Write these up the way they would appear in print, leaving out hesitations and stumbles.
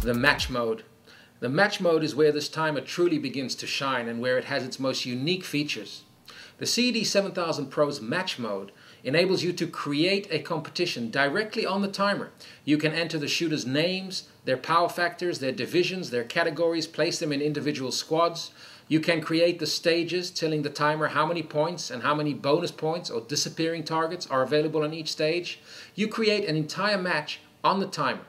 the match mode. The match mode is where this timer truly begins to shine and where it has its most unique features. The CED7000PRO's match mode enables you to create a competition directly on the timer. You can enter the shooters' names, their power factors, their divisions, their categories, place them in individual squads. You can create the stages, telling the timer how many points and how many bonus points or disappearing targets are available on each stage. You create an entire match on the timer.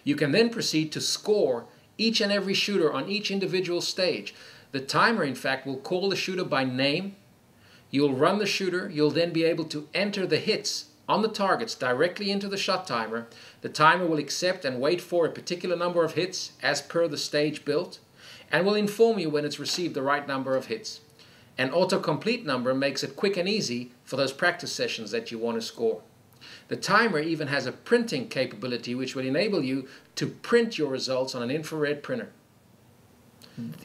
You can then proceed to score each and every shooter on each individual stage. The timer, in fact, will call the shooter by name. You'll run the shooter. You'll then be able to enter the hits on the targets directly into the shot timer. The timer will accept and wait for a particular number of hits as per the stage built, and will inform you when it's received the right number of hits. An autocomplete number makes it quick and easy for those practice sessions that you want to score. The timer even has a printing capability which will enable you to print your results on an infrared printer.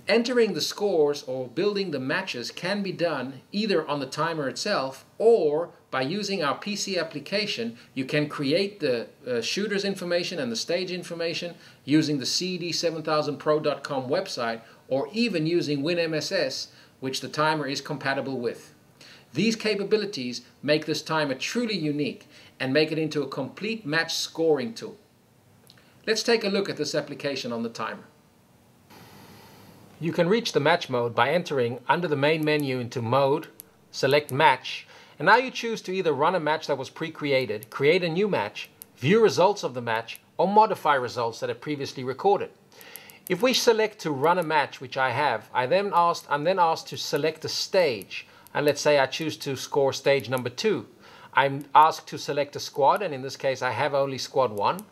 Entering the scores or building the matches can be done either on the timer itself, or by using our PC application. You can create the shooter's information and the stage information using the CED7000PRO.com website, or even using WinMSS, which the timer is compatible with. These capabilities make this timer truly unique and make it into a complete match scoring tool. Let's take a look at this application on the timer. You can reach the match mode by entering under the main menu into Mode, select Match, and now you choose to either run a match that was pre-created, create a new match, view results of the match, or modify results that are previously recorded. If we select to run a match, which I have, I'm then asked to select a stage, and let's say I choose to score stage number 2. I'm asked to select a squad, and in this case I have only squad 1.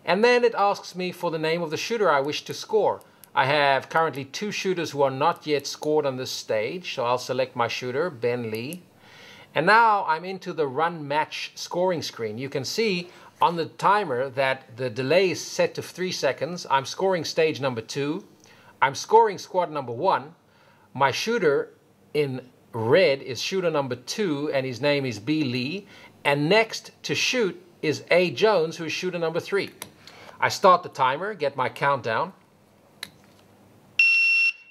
And then it asks me for the name of the shooter I wish to score. I have currently 2 shooters who are not yet scored on this stage, so I'll select my shooter, Ben Lee. And now I'm into the Run Match scoring screen. You can see on the timer that the delay is set to 3 seconds. I'm scoring stage number 2. I'm scoring squad number 1. My shooter in red is shooter number 2, and his name is B. Lee. And next to shoot is A. Jones, who is shooter number 3. I start the timer, get my countdown.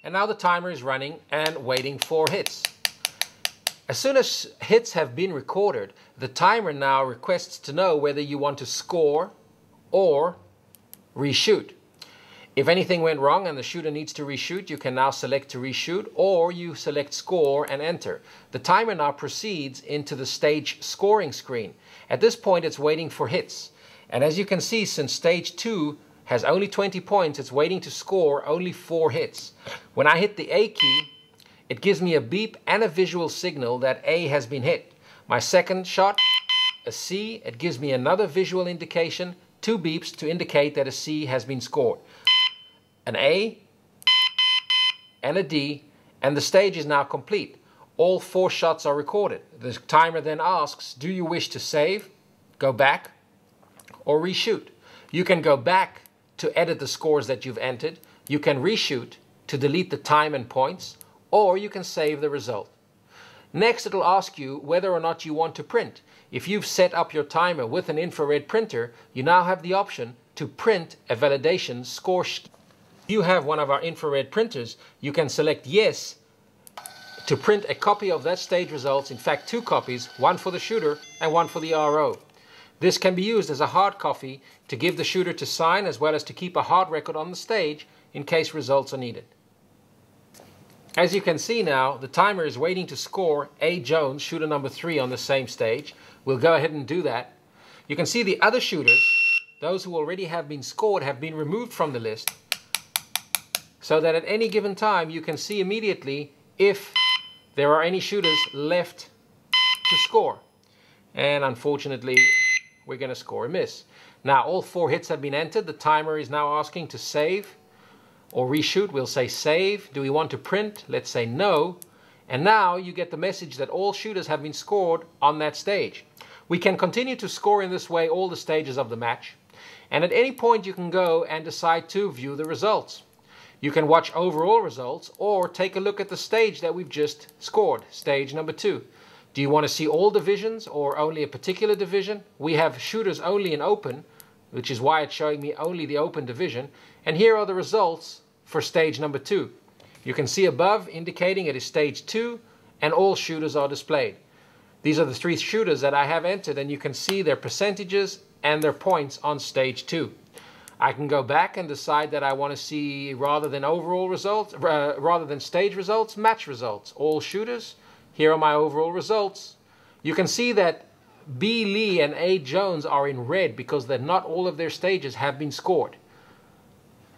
And now the timer is running and waiting for hits. As soon as hits have been recorded, the timer now requests to know whether you want to score or reshoot. If anything went wrong and the shooter needs to reshoot, you can now select to reshoot, or you select score and enter. The timer now proceeds into the stage scoring screen. At this point, it's waiting for hits. And as you can see, since stage 2 has only 20 points, it's waiting to score only 4 hits. When I hit the A key, it gives me a beep and a visual signal that A has been hit. My second shot, a C, it gives me another visual indication, 2 beeps to indicate that a C has been scored. An A and a D, and the stage is now complete. All 4 shots are recorded. The timer then asks, do you wish to save, go back, or reshoot? You can go back to edit the scores that you've entered. You can reshoot to delete the time and points, or you can save the result. Next, it'll ask you whether or not you want to print. If you've set up your timer with an infrared printer, you now have the option to print a validation score sheet. If you have one of our infrared printers, you can select yes to print a copy of that stage results, in fact 2 copies, one for the shooter and one for the RO. This can be used as a hard copy to give the shooter to sign, as well as to keep a hard record on the stage in case results are needed. As you can see now, the timer is waiting to score A. Jones, shooter number 3, on the same stage. We'll go ahead and do that. You can see the other shooters, those who already have been scored, have been removed from the list, so that at any given time you can see immediately if there are any shooters left to score. And unfortunately, we're going to score a miss. Now all 4 hits have been entered. The timer is now asking to save or reshoot. We'll say save. Do we want to print? Let's say no. And now you get the message that all shooters have been scored on that stage. We can continue to score in this way all the stages of the match. And at any point you can go and decide to view the results. You can watch overall results, or take a look at the stage that we've just scored, stage number 2. Do you want to see all divisions or only a particular division? We have shooters only in open. which is why it's showing me only the open division. And here are the results for stage number 2. You can see above indicating it is stage 2 and all shooters are displayed. These are the 3 shooters that I have entered, and you can see their percentages and their points on stage 2. I can go back and decide that I want to see, rather than overall results, rather than stage results, match results. All shooters, here are my overall results. You can see that B. Lee and A. Jones are in red because that not all of their stages have been scored.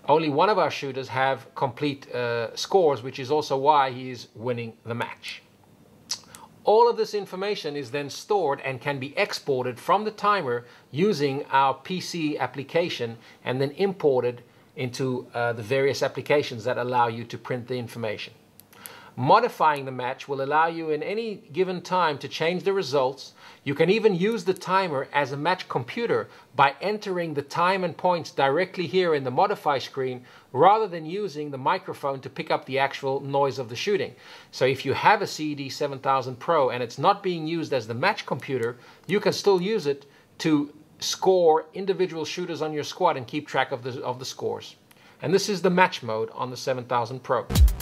Only one of our shooters have complete scores, which is also why he is winning the match. All of this information is then stored and can be exported from the timer using our PC application and then imported into the various applications that allow you to print the information. Modifying the match will allow you in any given time to change the results. You can even use the timer as a match computer by entering the time and points directly here in the modify screen rather than using the microphone to pick up the actual noise of the shooting. So if you have a CED7000PRO and it's not being used as the match computer, you can still use it to score individual shooters on your squad and keep track of the scores. And this is the match mode on the 7000PRO.